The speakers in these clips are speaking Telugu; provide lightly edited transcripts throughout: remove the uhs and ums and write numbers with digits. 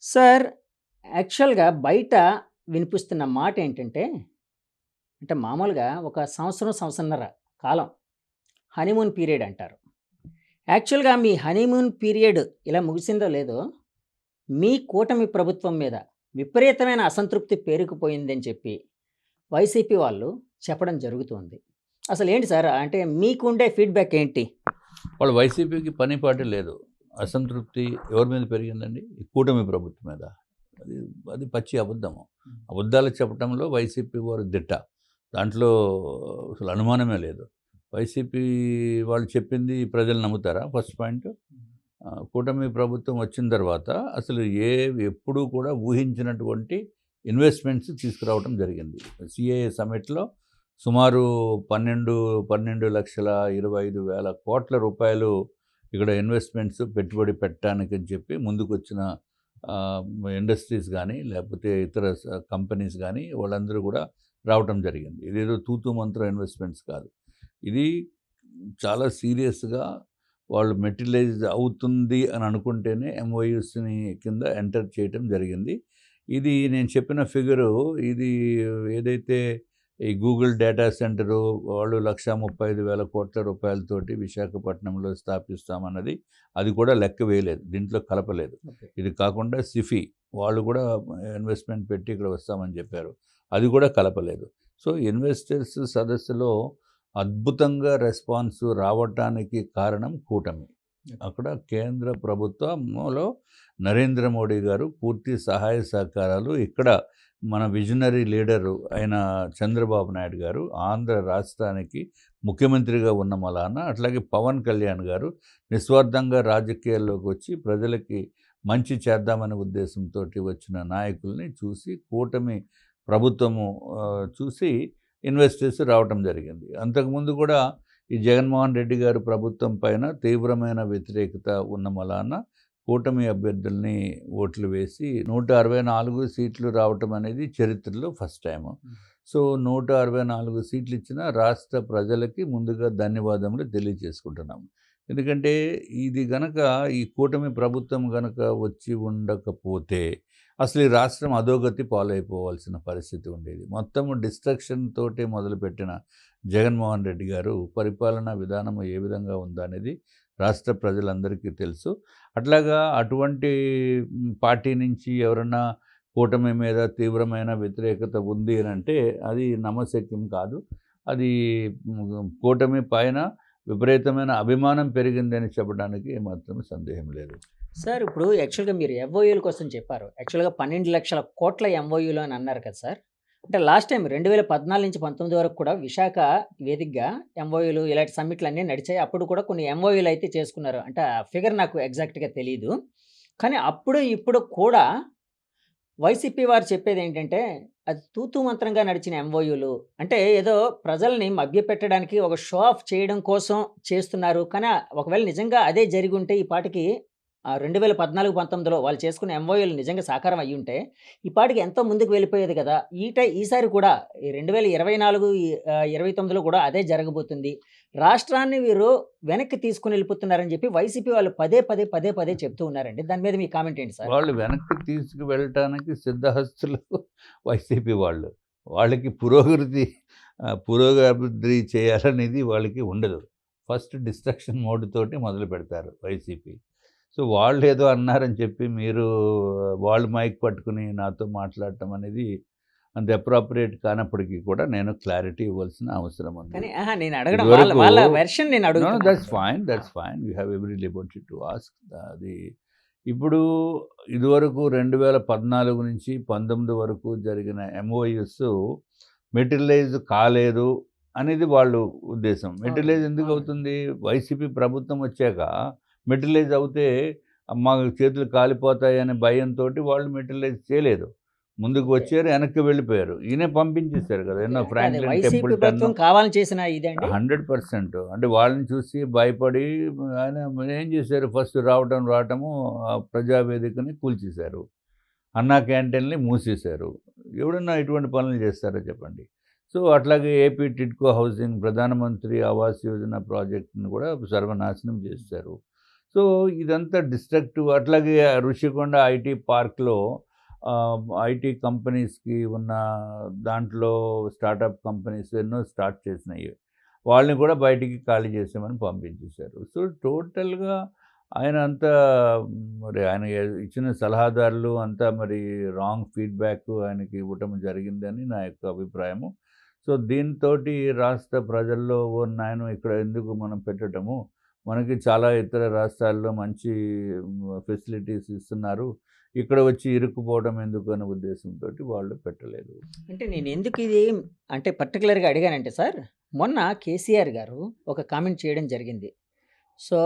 సార్, యాక్చువల్‌గా బయట వినిపిస్తున్న మాటేంటంటే, అంటే మామూలుగా ఒక సంవత్సరం, సంవత్సరన్నర కాలం హనీమూన్ పీరియడ్ అంటారు. యాక్చువల్‌గా మీ హనీమూన్ పీరియడ్ ఇలా ముగిసిందో లేదో, మీ కూటమి ప్రభుత్వం మీద విపరీతమైన అసంతృప్తి పేరుకుపోయిందని చెప్పి వైసీపీ వాళ్ళు చెప్పడం జరుగుతుంది. అసలేంటి సార్? అంటే మీకుండే ఫీడ్‌బ్యాక్ ఏంటి? వాళ్ళు వైసీపీకి పని పాటు లేదు. అసంతృప్తి ఎవరి మీద పెరిగిందండి? ఈ కూటమి ప్రభుత్వం మీద. అది అది పచ్చి అబద్ధము. అబద్ధాలు చెప్పడంలో వైసీపీ వారు దిట్ట. దాంట్లో అసలు అనుమానమే లేదు. వైసీపీ వాళ్ళు చెప్పింది ప్రజలు నమ్ముతారా? First point. కూటమి ప్రభుత్వం వచ్చిన తర్వాత అసలు ఎప్పుడూ కూడా ఊహించినటువంటి ఇన్వెస్ట్మెంట్స్ తీసుకురావడం జరిగింది. సిఏఏ సమ్మిట్లో సుమారు 12,25,000 కోట్ల రూపాయలు ఇక్కడ ఇన్వెస్ట్మెంట్స్ పెట్టుబడి పెట్టడానికి అని చెప్పి ముందుకొచ్చిన ఇండస్ట్రీస్ కానీ లేకపోతే ఇతర కంపెనీస్ కానీ వాళ్ళందరూ కూడా రావటం జరిగింది. ఇదేదో తూతూ మంత్రం ఇన్వెస్ట్మెంట్స్ కాదు. ఇది చాలా సీరియస్గా వాళ్ళు మెటీరియలైజ్ అవుతుంది అని అనుకుంటేనే ఎంఓయూస్ని కింద ఎంటర్ చేయటం జరిగింది. ఇది నేను చెప్పిన ఫిగరు ఇది ఏదైతే ఈ గూగుల్ డేటా సెంటరు వాళ్ళు 1,35,000 కోట్ల రూపాయలతోటి విశాఖపట్నంలో స్థాపిస్తామన్నది అది కూడా లెక్క వేయలేదు, దీంట్లో కలపలేదు. ఓకే. ఇది కాకుండా సిఫీ వాళ్ళు కూడా ఇన్వెస్ట్మెంట్ పెట్టి ఇక్కడ వస్తామని చెప్పారు, అది కూడా కలపలేదు. సో ఇన్వెస్టర్స్ సదస్సులో అద్భుతంగా రెస్పాన్స్ రావటానికి కారణం కూటమి. అక్కడ కేంద్ర ప్రభుత్వంలో నరేంద్ర మోడీ గారు పూర్తి సహాయ సహకారాలు, ఇక్కడ మన విజనరీ లీడరు అయిన చంద్రబాబు నాయుడు గారు ఆంధ్ర రాష్ట్రానికి ముఖ్యమంత్రిగా ఉన్న మలాన, అట్లాగే పవన్ కళ్యాణ్ గారు నిస్వార్థంగా రాజకీయాల్లోకి వచ్చి ప్రజలకి మంచి చేద్దామనే ఉద్దేశంతో వచ్చిన నాయకుల్ని చూసి కూటమి ప్రభుత్వము చూసి ఇన్వెస్టర్స్ రావటం జరిగింది. అంతకుముందు కూడా ఈ జగన్మోహన్ రెడ్డి గారు ప్రభుత్వం పైన తీవ్రమైన వ్యతిరేకత ఉన్న మలాన కూటమి అభ్యర్థుల్ని ఓట్లు వేసి 164 సీట్లు రావటం అనేది చరిత్రలో ఫస్ట్ టైము. సో 164 సీట్లు ఇచ్చిన రాష్ట్ర ప్రజలకి ముందుగా ధన్యవాదములు తెలియజేసుకుంటున్నాము. ఎందుకంటే ఇది గనక ఈ కూటమి ప్రభుత్వం గనక వచ్చి ఉండకపోతే అసలు ఈ రాష్ట్రం అధోగతి పాలైపోవాల్సిన పరిస్థితి ఉండేది. మొత్తము డిస్ట్రక్షన్ తోటే మొదలుపెట్టిన జగన్మోహన్ రెడ్డి గారు పరిపాలనా విధానం ఏ విధంగా ఉందనేది రాష్ట్ర ప్రజలందరికీ తెలుసు. అట్లాగా అటువంటి పార్టీ నుంచి ఎవరన్నా కూటమి మీద తీవ్రమైన వ్యతిరేకత ఉంది అని అంటే అది నమ్మశక్యం కాదు. అది కూటమి పైన విపరీతమైన అభిమానం పెరిగిందని చెప్పడానికి ఏమాత్రం సందేహం లేదు. సార్, ఇప్పుడు యాక్చువల్‌గా మీరు ఎంఓయూల కోసం చెప్పారు. యాక్చువల్‌గా 12,00,000 కోట్ల ఎంఓయూలు అని అన్నారు కదా సార్! అంటే లాస్ట్ టైమ్ 2014-19 వరకు కూడా విశాఖ వేదికగా ఎంఓయూలు ఇలాంటి సమ్మిట్‌లన్నీ నడిచాయి. అప్పుడు కూడా కొన్ని ఎంఓయూలు అయితే చేసుకున్నారు. అంటే ఆ ఫిగర్ నాకు ఎగ్జాక్ట్‌గా తెలీదు. కానీ అప్పుడు, ఇప్పుడు కూడా వైసీపీ వారు చెప్పేదేంటంటే, అది తూతూ మంత్రంగా నడిచిన ఎంఓయూలు. అంటే ఏదో ప్రజల్ని మభ్యపెట్టడానికి ఒక షో ఆఫ్ చేయడం కోసం చేస్తున్నారు. కానీ ఒకవేళ నిజంగా అదే జరిగుంటే ఈ పాటికి 2014, 19లో వాళ్ళు చేసుకున్న ఎంఓయూలు నిజంగా సాకారం అయ్యుంటే, ఈ పాటికి ఎంతో ముందుకు వెళ్ళిపోయేది కదా! ఈసారి కూడా ఈ 2024 29లో కూడా అదే జరగబోతుంది. రాష్ట్రాన్ని వీరు వెనక్కి తీసుకొని వెళ్ళిపోతున్నారని చెప్పి వైసీపీ వాళ్ళు పదే పదే చెప్తూ ఉన్నారండి. దాని మీద మీ కామెంట్ ఏంటి సార్? వాళ్ళు వెనక్కి తీసుకువెళ్ళటానికి సిద్ధహస్తులు వైసీపీ వాళ్ళు. వాళ్ళకి పురోగతి చేయాలనేది వాళ్ళకి ఉండదు. ఫస్ట్ డిస్ట్రక్షన్ మోడ్ తోటి మొదలు పెడతారు వైసీపీ. సో వాళ్ళేదో అన్నారని చెప్పి మీరు వాళ్ళు మైక్ పట్టుకుని నాతో మాట్లాడటం అనేది అంత అప్రాప్రియేట్ కానప్పటికీ కూడా నేను క్లారిటీ ఇవ్వాల్సిన అవసరం ఉంది. కానీ నేను అడగడం ఇదివరకు వాళ్ళ వెర్షన్ నేను నో, అడుగుతున్నాను that's sir. Fine, that's fine. You have every Liberty to ask. అది ఇప్పుడు ఇదివరకు 2014 నుంచి 19 వరకు జరిగిన ఎంఓయూస్ మెటీరియలైజ్ కాలేదు అనేది వాళ్ళు ఉద్దేశం. మెటీరియలైజ్ ఎందుకు అవునండి. అవుతుంది? వైసీపీ ప్రభుత్వం వచ్చాక మెటీరియలైజ్ అవుతే మా చేతులు కాలిపోతాయి అనే భయంతోటి వాళ్ళు మెటీరియలైజ్ చేయలేదు. ముందుకు ఓకే. వచ్చారు, వెనక్కి వెళ్ళిపోయారు. ఈయనే పంపించేశారు కదా! ఓకే. ఎన్నో అంటే అది ఫ్రాంక్లిన్ వైసీపీ టెంపుల్టన్ ప్రభుత్వం కావాలని చేసిన ఇదా అండి? 100%. అంటే వాళ్ళని చూసి భయపడి ఆయన ఏం చేశారు, ఫస్ట్ రావటము ప్రజావేదికని కూల్చేశారు. అన్నా క్యాంటీన్‌ని మూసేశారు. ఎవడన్నా ఇటువంటి పనులు చేస్తారా చెప్పండి. సో అట్లాగే ఏపీ టిడ్కో హౌసింగ్ ప్రధానమంత్రి ఆవాస్ యోజన ప్రాజెక్ట్‌ని కూడా సర్వనాశనం చేశారు. సో ఇదంతా డిస్ట్రక్టివ్. అట్లాగే ఋషికొండ ఐటీ పార్క్లో ఐటీ కంపెనీస్కి ఉన్న దాంట్లో స్టార్టప్ కంపెనీస్ ఎన్నో స్టార్ట్ చేసినాయి. వాళ్ళని కూడా బయటికి ఖాళీ చేసామని పంపించేశారు. సో టోటల్గా ఆయన అంతా మరి ఆయన ఇచ్చిన సలహాదారులు అంతా మరి రాంగ్ ఫీడ్బ్యాక్ ఆయనకి ఇవ్వటం జరిగిందని నా యొక్క అభిప్రాయము. సో దీంతోటి రాష్ట్ర ప్రజల్లో ఓ నాయన ఇక్కడ ఎందుకు మనం పెట్టటము, మనకి చాలా ఇతర రాష్ట్రాల్లో మంచి ఫెసిలిటీస్ ఇస్తున్నారు, ఇక్కడ వచ్చి ఇరుక్కుపోవడం ఎందుకు అనే ఉద్దేశంతో వాళ్ళు పెట్టలేదు. అంటే నేను ఎందుకు ఇది అంటే పర్టికులర్గా అడిగానంటే సార్, మొన్న కేసీఆర్ గారు ఒక కామెంట్ చేయడం జరిగింది. సో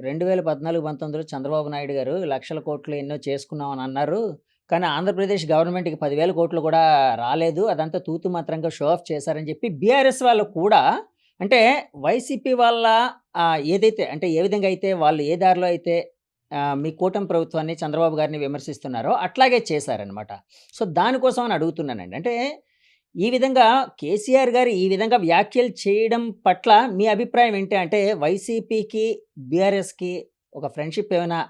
2014-19లో చంద్రబాబు నాయుడు గారు లక్షల కోట్లు ఎన్నో చేసుకున్నామని అన్నారు. కానీ ఆంధ్రప్రదేశ్ గవర్నమెంట్‌కి 10,000 కోట్లు కూడా రాలేదు. అదంతా తూతు మంత్రంగా షో ఆఫ్ చేశారని చెప్పి బీఆర్ఎస్ వాళ్ళు కూడా అంటే వైసీపీ వాళ్ళ ఏదైతే అంటే ఏ విధంగా అయితే వాళ్ళు ఏ దారిలో అయితే మీ కూటమి ప్రభుత్వాన్ని చంద్రబాబు గారిని విమర్శిస్తున్నారో అట్లాగే చేశారనమాట. సో దానికోసం అని అడుగుతున్నానండి. అంటే ఈ విధంగా కేసీఆర్ గారు ఈ విధంగా వ్యాఖ్యలు చేయడం పట్ల మీ అభిప్రాయం ఏంటి? అంటే వైసీపీకి, బీఆర్ఎస్‌కి ఒక ఫ్రెండ్‌షిప్ ఏమైనా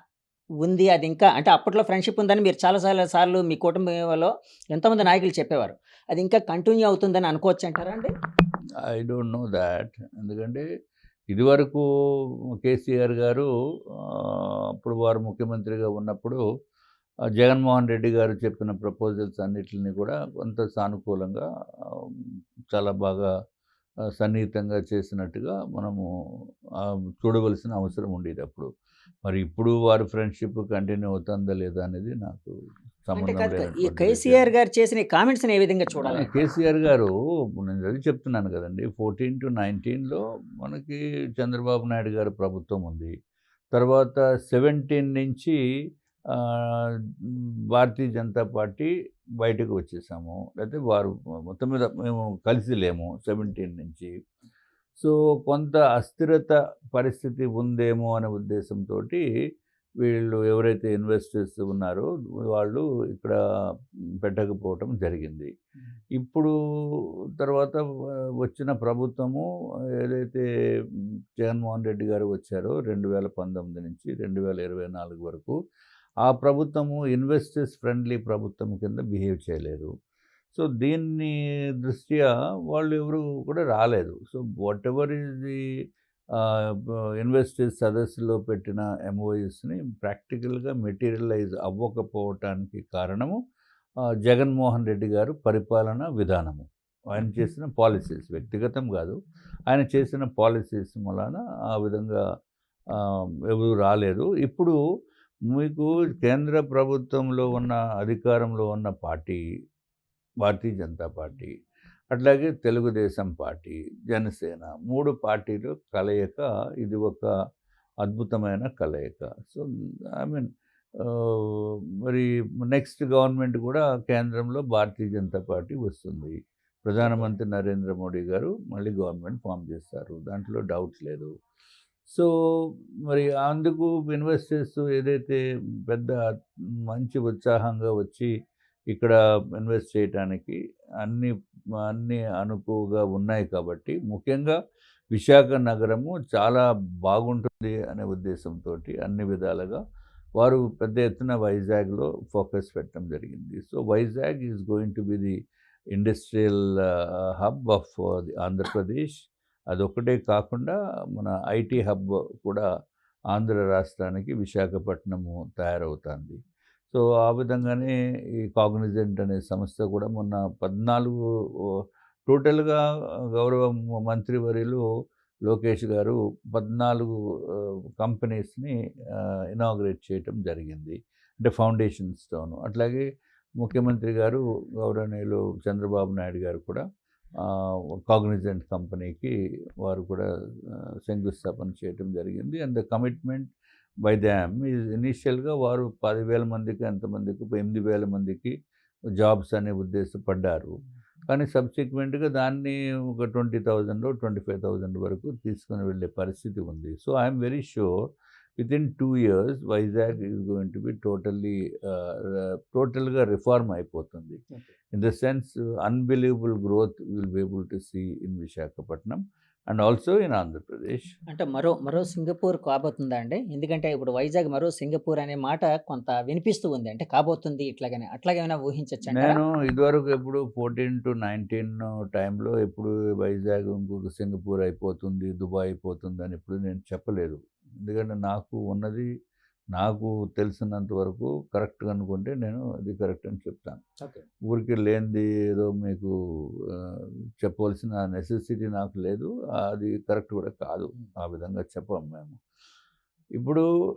ఉంది? అది ఇంకా అంటే అప్పట్లో ఫ్రెండ్‌షిప్ ఉందని మీరు చాలా సార్లు మీ కుటుంబంలో ఎంతోమంది నాయకులు చెప్పేవారు. అది ఇంకా కంటిన్యూ అవుతుందని అనుకోవచ్చంటారా అండి? I don't know that. ఎందుకంటే ఇదివరకు కేసీఆర్ గారు అప్పుడు వారు ముఖ్యమంత్రిగా ఉన్నప్పుడు జగన్మోహన్ రెడ్డి గారు చెప్పిన ప్రపోజల్స్ అన్నిటిని కూడా కొంత సానుకూలంగా చాలా బాగా సన్నిహితంగా చేసినట్టుగా మనము చూడవలసిన అవసరం ఉండేది అప్పుడు. మరి ఇప్పుడు వారి ఫ్రెండ్షిప్ కంటిన్యూ అవుతుందా లేదా అనేది నాకు అంటే సంబంధం కాదు ఈ లేనటువంటి విషయం. కేసీఆర్ గారు చేసిన ఈ కామెంట్స్‌ని ఏ విధంగా చూడాలి? కేసీఆర్ గారు నేను అది చెప్తున్నాను కదండి, 14-19లో మనకి చంద్రబాబు నాయుడు గారి ప్రభుత్వం ఉంది. తర్వాత 17 నుంచి ఆ, భారతీయ జనతా పార్టీ బయటకు వచ్చేసాము. లేకపోతే వారు మొత్తం మీద మేము కలిసి లేము 17 నుంచి. సో కొంత అస్థిరత పరిస్థితి ఉందేమో అనే ఉద్దేశంతో వీళ్ళు ఎవరైతే ఇన్వెస్టర్స్ ఉన్నారో వాళ్ళు ఇక్కడ పెట్టకపోవటం జరిగింది. ఇప్పుడు తర్వాత వచ్చిన ప్రభుత్వము ఏదైతే జగన్మోహన్ రెడ్డి గారు వచ్చారో 2019 నుంచి 2024 వరకు ఆ ప్రభుత్వము ఇన్వెస్టర్స్ ఫ్రెండ్లీ ప్రభుత్వం కింద బిహేవ్ చేయలేదు. సో దీన్ని దృష్ట్యా వాళ్ళు ఎవరు కూడా రాలేదు. So what ever is the investors సదస్సులో పెట్టిన ఎంఓయూస్ని ప్రాక్టికల్గా మెటీరియలైజ్ అవ్వకపోవటానికి కారణము జగన్మోహన్ రెడ్డి గారు పరిపాలన విధానము, ఆయన చేసిన పాలసీస్, వ్యక్తిగతం కాదు, ఆయన చేసిన పాలసీస్ వలన ఆ విధంగా ఎవరు రాలేదు. ఇప్పుడు మీకు కేంద్ర ప్రభుత్వంలో ఉన్న అధికారంలో ఉన్న పార్టీ భారతీయ జనతా పార్టీ, అట్లాగే తెలుగుదేశం పార్టీ, జనసేన 3 పార్టీలు కలయిక ఇది ఒక అద్భుతమైన కలయిక. సో ఐ మీన్ మరి నెక్స్ట్ గవర్నమెంట్ కూడా కేంద్రంలో భారతీయ జనతా పార్టీ వస్తుంది. ప్రధానమంత్రి నరేంద్ర మోడీ గారు మళ్ళీ గవర్నమెంట్ ఫామ్ చేస్తారు, దాంట్లో డౌట్ లేదు. సో మరి అందుకు ఇన్వెస్టర్స్ ఏదైతే పెద్ద మంచి ఉత్సాహంగా వచ్చి ఇక్కడ ఇన్వెస్ట్ చేయడానికి అన్ని అన్ని అనుకువగా ఉన్నాయి కాబట్టి, ముఖ్యంగా విశాఖ నగరము చాలా బాగుంటుంది అనే ఉద్దేశంతో అన్ని విధాలుగా వారు పెద్ద ఎత్తున వైజాగ్లో ఫోకస్ పెట్టడం జరిగింది. So Vizag is going to be the industrial hub of the Andhra Pradesh. అదొక్కటే కాకుండా మన ఐటీ హబ్ కూడా ఆంధ్ర రాష్ట్రానికి విశాఖపట్నము తయారవుతుంది. సో ఆ విధంగానే ఈ కాగ్నిజెంట్ అనే సంస్థ కూడా మొన్న 14 టోటల్గా గౌరవ మంత్రివర్యులు లోకేష్ గారు 14 కంపెనీస్ని ఇనాగ్రేట్ చేయటం జరిగింది, అంటే ఫౌండేషన్ స్టోన్. అట్లాగే ముఖ్యమంత్రి గారు గౌరవనీయులు చంద్రబాబు నాయుడు గారు కూడా కాగ్నిజెంట్ కంపెనీకి వారు కూడా శంకుస్థాపన చేయటం జరిగింది. And the commitment by them is ఇనీషియల్గా వారు 10,000 మందికి ఎంతమందికి 8,000 మందికి జాబ్స్ అనే ఉద్దేశపడ్డారు. కానీ సబ్సిక్వెంట్గా దాన్ని ఒక 20,000 25,000 వరకు తీసుకుని వెళ్ళే పరిస్థితి ఉంది. So I'm very sure within 2 years Vizag is going to be టోటల్గా రిఫార్మ్ అయిపోతుంది. In the sense unbelievable growth will be able to see in Visakhapatnam. And also in Andhra Pradesh. అంటే మరో సింగపూర్ కాబోతుందా అండి? ఎందుకంటే ఇప్పుడు వైజాగ్ మరో సింగపూర్ అనే మాట కొంత వినిపిస్తూ ఉంది. అంటే కాబోతుంది ఇట్లాగని. అట్లాగేమైనా ఊహించొచ్చంటారా? నేను ఇదివరకు ఎప్పుడు 14-19 టైంలో ఎప్పుడు వైజాగ్ ఇంకొక సింగపూర్ అయిపోతుంది, దుబాయ్ అయిపోతుంది అని ఎప్పుడు నేను చెప్పలేదు. ఎందుకంటే నాకు తెలిసినంత వరకు కరెక్ట్‌గా అనుకుంటే నేను అది కరెక్ట్ అని చెప్తాను. ఓకే. ఊరికే లేనిది ఏదో మీకు ఆహ్, చెప్పవలసిన నెసెసిటీ నాకు లేదు. అది కరెక్ట్ కూడా కాదు. ఆ విధంగా చెప్పము మేము. ఇప్పుడు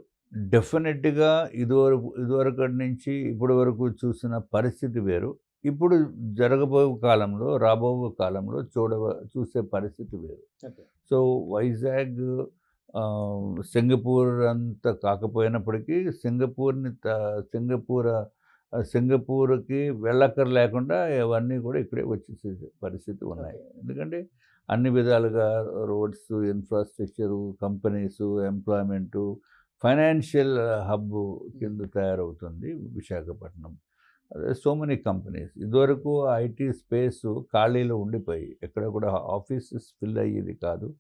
డెఫినెట్‌గా ఇదివరకటి నుంచి ఇప్పటి వరకు చూసిన పరిస్థితి వేరు. ఇప్పుడు రాబో కాలంలో చూసే పరిస్థితి వేరు. ఓకే. సో, వైజాగ్ సింగపూర్ అంత కాకపోయినప్పటికీ సింగపూర్‌కి వెళ్ళక్కర లేకుండా ఇవన్నీ కూడా ఇక్కడే వచ్చేసే పరిస్థితి ఉన్నాయి. ఓకే. ఎందుకంటే అన్ని విధాలుగా roads, infrastructure, companies, employment, financial hub కింద తయారవుతుంది విశాఖపట్నం. So many companies. ఇదివరకు ఐటీ స్పేసు ఖాళీలు ఉండిపోయి ఎక్కడ కూడా ఆఫీసెస్ ఫిల్ అయ్యేది కాదు.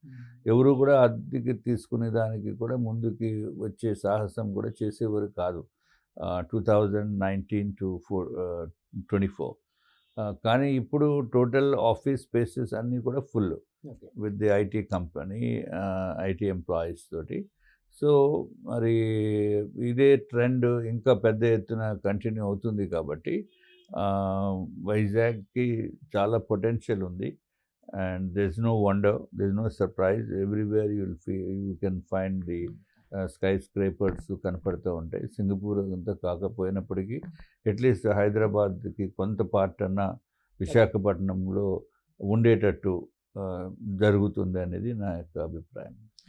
ఎవరు కూడా అద్దెకి తీసుకునే దానికి కూడా ముందుకి వచ్చే సాహసం కూడా చేసేవారు కాదు. 2019-24 కానీ ఇప్పుడు టోటల్ ఆఫీస్ స్పేసెస్ అన్నీ కూడా full okay. With the IT company, IT employees తోటి. సో, మరి ఇదే ట్రెండ్ ఇంకా పెద్ద ఎత్తున కంటిన్యూ అవుతుంది కాబట్టి వైజాగ్‌కి చాలా పొటెన్షియల్ ఉంది. And there is no wonder, there is no surprise. Everywhere you can find the skyscrapers కనపడుతూ ఉంటాయి. సింగపూర్ అంతా కాకపోయినప్పటికీ అట్‌లీస్ట్ హైదరాబాద్‌కి కొంత పార్ట్ అన్నా విశాఖపట్నంలో ఉండేటట్టు జరుగుతుంది అనేది నా యొక్క అభిప్రాయం.